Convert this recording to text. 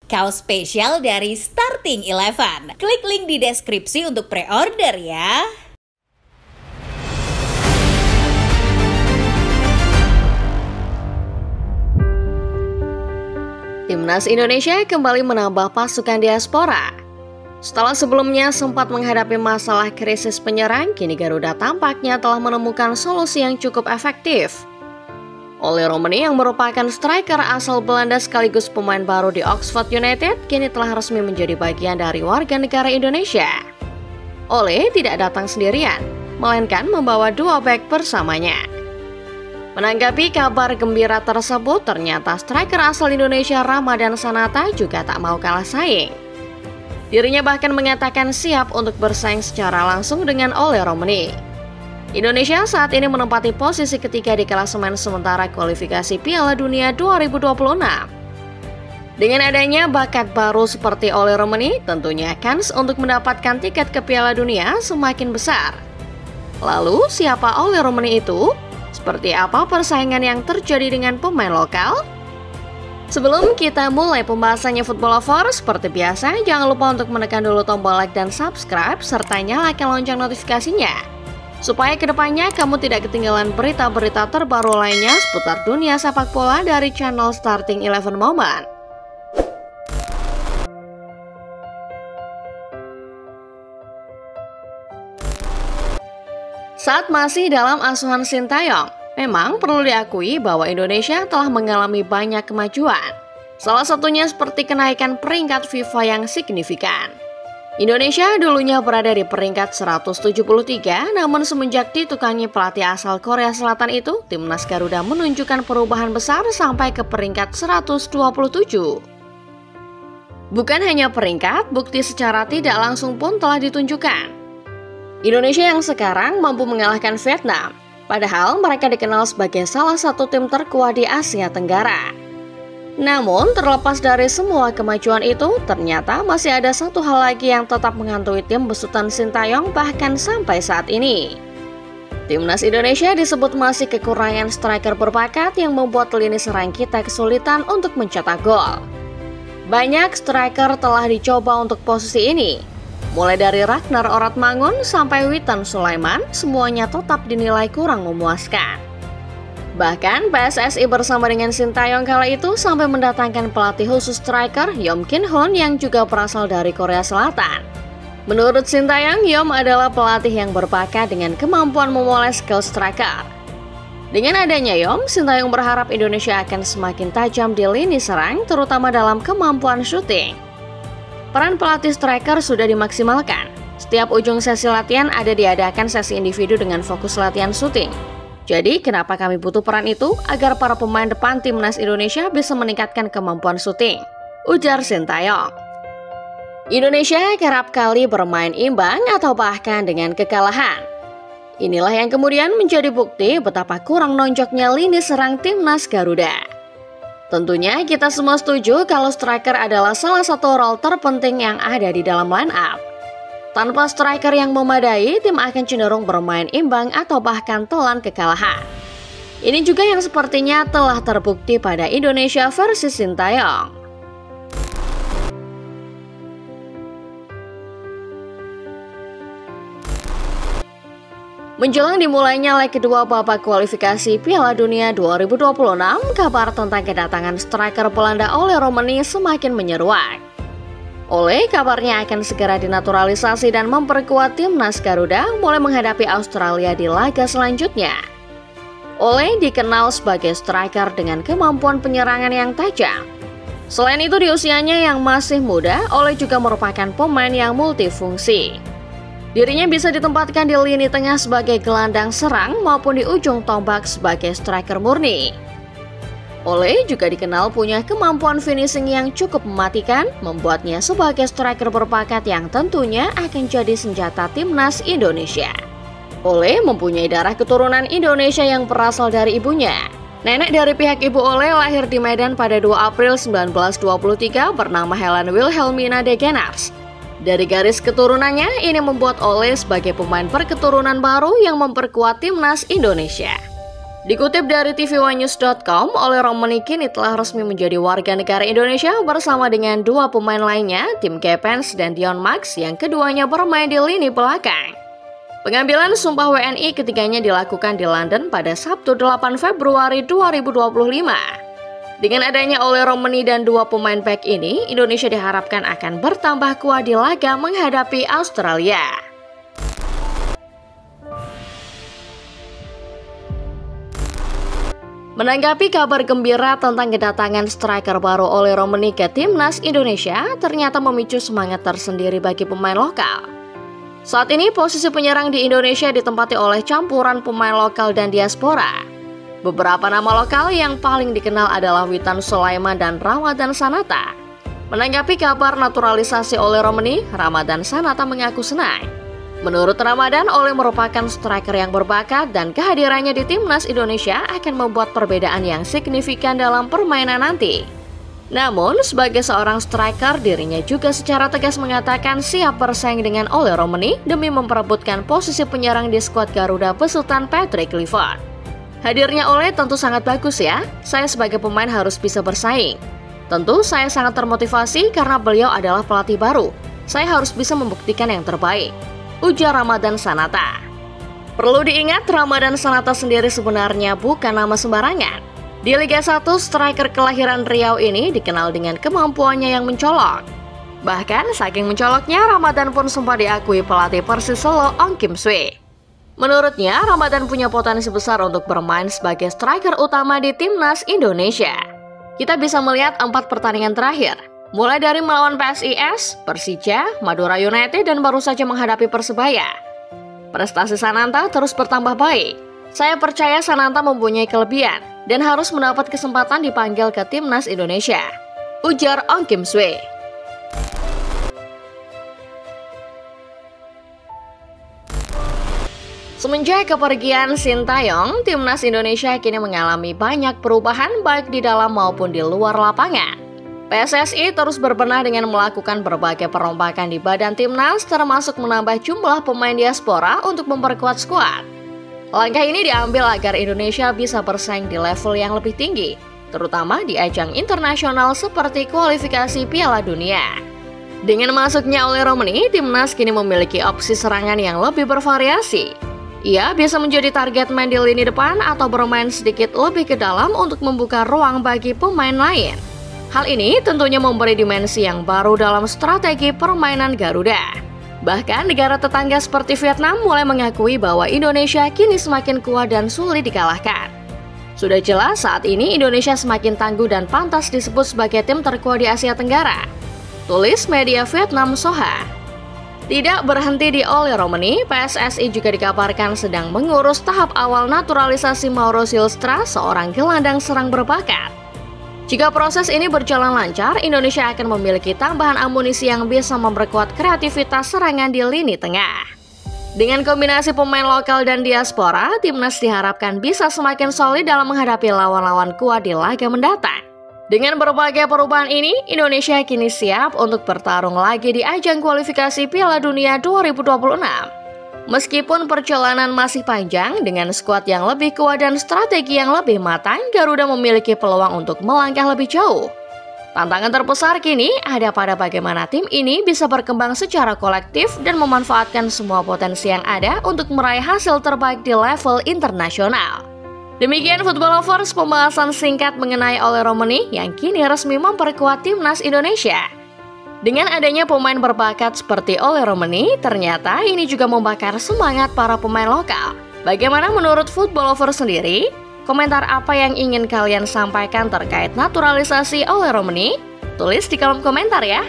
Kaos spesial dari Starting Eleven. Klik link di deskripsi untuk pre-order ya. Timnas Indonesia kembali menambah pasukan diaspora. Setelah sebelumnya sempat menghadapi masalah krisis penyerang, kini Garuda tampaknya telah menemukan solusi yang cukup efektif. Oleh Romani yang merupakan striker asal Belanda sekaligus pemain baru di Oxford United, kini telah resmi menjadi bagian dari warga negara Indonesia. Ole tidak datang sendirian, melainkan membawa dua bek bersamanya. Menanggapi kabar gembira tersebut, ternyata striker asal Indonesia Ramadhan Sananta juga tak mau kalah saing. Dirinya bahkan mengatakan siap untuk bersaing secara langsung dengan Ole Romani. Indonesia saat ini menempati posisi ketiga di klasemen sementara kualifikasi Piala Dunia 2026. Dengan adanya bakat baru seperti Ole Romani, tentunya kans untuk mendapatkan tiket ke Piala Dunia semakin besar. Lalu, siapa Ole Romani itu? Seperti apa persaingan yang terjadi dengan pemain lokal? Sebelum kita mulai pembahasannya Football Lovers, seperti biasa jangan lupa untuk menekan dulu tombol like dan subscribe serta nyalakan lonceng notifikasinya supaya kedepannya kamu tidak ketinggalan berita-berita terbaru lainnya seputar dunia sepak bola dari channel Starting Eleven Moment. Saat masih dalam asuhan Sintayong, memang perlu diakui bahwa Indonesia telah mengalami banyak kemajuan. Salah satunya seperti kenaikan peringkat FIFA yang signifikan. Indonesia dulunya berada di peringkat 173, namun semenjak ditukangi pelatih asal Korea Selatan itu, Timnas Garuda menunjukkan perubahan besar sampai ke peringkat 127. Bukan hanya peringkat, bukti secara tidak langsung pun telah ditunjukkan. Indonesia yang sekarang mampu mengalahkan Vietnam, padahal mereka dikenal sebagai salah satu tim terkuat di Asia Tenggara. Namun, terlepas dari semua kemajuan itu, ternyata masih ada satu hal lagi yang tetap menghantui tim besutan Sintayong bahkan sampai saat ini. Timnas Indonesia disebut masih kekurangan striker berbakat yang membuat lini serang kita kesulitan untuk mencetak gol. Banyak striker telah dicoba untuk posisi ini. Mulai dari Ragnar Oratmangun sampai Witan Sulaiman, semuanya tetap dinilai kurang memuaskan. Bahkan PSSI bersama dengan Sintayong kala itu sampai mendatangkan pelatih khusus striker Yom Kin Hoon yang juga berasal dari Korea Selatan. Menurut Sintayong, Yom adalah pelatih yang berbakat dengan kemampuan memoles skill striker. Dengan adanya Yom, Sintayong berharap Indonesia akan semakin tajam di lini serang, terutama dalam kemampuan syuting. Peran pelatih striker sudah dimaksimalkan. Setiap ujung sesi latihan ada diadakan sesi individu dengan fokus latihan syuting. Jadi, kenapa kami butuh peran itu? Agar para pemain depan Timnas Indonesia bisa meningkatkan kemampuan syuting, ujar Sintayong. Indonesia kerap kali bermain imbang atau bahkan dengan kekalahan. Inilah yang kemudian menjadi bukti betapa kurang nonjoknya lini serang Timnas Garuda. Tentunya kita semua setuju kalau striker adalah salah satu role terpenting yang ada di dalam line up. Tanpa striker yang memadai, tim akan cenderung bermain imbang atau bahkan telan kekalahan. Ini juga yang sepertinya telah terbukti pada Indonesia versus Sintayong. Menjelang dimulainya leg kedua babak kualifikasi Piala Dunia 2026, kabar tentang kedatangan striker Belanda Ole Romani semakin menyeruak. Ole kabarnya akan segera dinaturalisasi dan memperkuat Timnas Garuda mulai menghadapi Australia di laga selanjutnya. Ole dikenal sebagai striker dengan kemampuan penyerangan yang tajam. Selain itu di usianya yang masih muda, Ole juga merupakan pemain yang multifungsi. Dirinya bisa ditempatkan di lini tengah sebagai gelandang serang maupun di ujung tombak sebagai striker murni. Ole juga dikenal punya kemampuan finishing yang cukup mematikan, membuatnya sebagai striker berbakat yang tentunya akan jadi senjata Timnas Indonesia. Ole mempunyai darah keturunan Indonesia yang berasal dari ibunya. Nenek dari pihak ibu Ole lahir di Medan pada 2 April 1923 bernama Helen Wilhelmina de Genars. Dari garis keturunannya, ini membuat Ole sebagai pemain berketurunan baru yang memperkuat Timnas Indonesia. Dikutip dari tvOneNews.com, Ole Romani kini telah resmi menjadi warga negara Indonesia bersama dengan dua pemain lainnya, Tim Gepens dan Dion Max, yang keduanya bermain di lini belakang. Pengambilan sumpah WNI ketiganya dilakukan di London pada Sabtu 8 Februari 2025. Dengan adanya Ole Romani dan dua pemain back ini, Indonesia diharapkan akan bertambah kuat di laga menghadapi Australia. Menanggapi kabar gembira tentang kedatangan striker baru Ole Romani ke timnas Indonesia, ternyata memicu semangat tersendiri bagi pemain lokal. Saat ini posisi penyerang di Indonesia ditempati oleh campuran pemain lokal dan diaspora. Beberapa nama lokal yang paling dikenal adalah Witan Sulaiman dan Ramadhan Sananta. Menanggapi kabar naturalisasi Ole Romani, Ramadhan Sananta mengaku senang. Menurut Ramadhan, Ole merupakan striker yang berbakat dan kehadirannya di timnas Indonesia akan membuat perbedaan yang signifikan dalam permainan nanti. Namun, sebagai seorang striker, dirinya juga secara tegas mengatakan siap bersaing dengan Ole Romani demi memperebutkan posisi penyerang di skuad Garuda besutan Patrick Clifford. Hadirnya Ole tentu sangat bagus ya, saya sebagai pemain harus bisa bersaing. Tentu saya sangat termotivasi karena beliau adalah pelatih baru, saya harus bisa membuktikan yang terbaik, ujar Ramadhan Sananta. Perlu diingat, Ramadhan Sananta sendiri sebenarnya bukan nama sembarangan. Di Liga 1, striker kelahiran Riau ini dikenal dengan kemampuannya yang mencolok. Bahkan saking mencoloknya, Ramadhan pun sempat diakui pelatih Persis Solo Ong Kim Swee. Menurutnya, Ramadhan punya potensi besar untuk bermain sebagai striker utama di timnas Indonesia. Kita bisa melihat 4 pertandingan terakhir, mulai dari melawan PSIS, Persija, Madura United, dan baru saja menghadapi Persebaya. Prestasi Sananta terus bertambah baik. Saya percaya Sananta mempunyai kelebihan dan harus mendapat kesempatan dipanggil ke timnas Indonesia, ujar Ong Kim Swee. Semenjak kepergian Sintayong, timnas Indonesia kini mengalami banyak perubahan baik di dalam maupun di luar lapangan. PSSI terus berbenah dengan melakukan berbagai perombakan di badan timnas, termasuk menambah jumlah pemain diaspora untuk memperkuat skuad. Langkah ini diambil agar Indonesia bisa bersaing di level yang lebih tinggi, terutama di ajang internasional seperti kualifikasi Piala Dunia. Dengan masuknya Ole Romani, timnas kini memiliki opsi serangan yang lebih bervariasi. Ia bisa menjadi target main di lini depan atau bermain sedikit lebih ke dalam untuk membuka ruang bagi pemain lain. Hal ini tentunya memberi dimensi yang baru dalam strategi permainan Garuda. Bahkan negara tetangga seperti Vietnam mulai mengakui bahwa Indonesia kini semakin kuat dan sulit dikalahkan. Sudah jelas saat ini Indonesia semakin tangguh dan pantas disebut sebagai tim terkuat di Asia Tenggara, tulis media Vietnam Soha. Tidak berhenti di Ole Romani, PSSI juga dikabarkan sedang mengurus tahap awal naturalisasi Mauro Silstra, seorang gelandang serang berbakat. Jika proses ini berjalan lancar, Indonesia akan memiliki tambahan amunisi yang bisa memperkuat kreativitas serangan di lini tengah. Dengan kombinasi pemain lokal dan diaspora, timnas diharapkan bisa semakin solid dalam menghadapi lawan-lawan kuat di laga mendatang. Dengan berbagai perubahan ini, Indonesia kini siap untuk bertarung lagi di ajang kualifikasi Piala Dunia 2026. Meskipun perjalanan masih panjang, dengan skuad yang lebih kuat dan strategi yang lebih matang, Garuda memiliki peluang untuk melangkah lebih jauh. Tantangan terbesar kini ada pada bagaimana tim ini bisa berkembang secara kolektif dan memanfaatkan semua potensi yang ada untuk meraih hasil terbaik di level internasional. Demikian Football Lovers, pembahasan singkat mengenai Ole Romani yang kini resmi memperkuat timnas Indonesia. Dengan adanya pemain berbakat seperti Ole Romani, ternyata ini juga membakar semangat para pemain lokal. Bagaimana menurut Football Lovers sendiri? Komentar apa yang ingin kalian sampaikan terkait naturalisasi Ole Romani? Tulis di kolom komentar ya.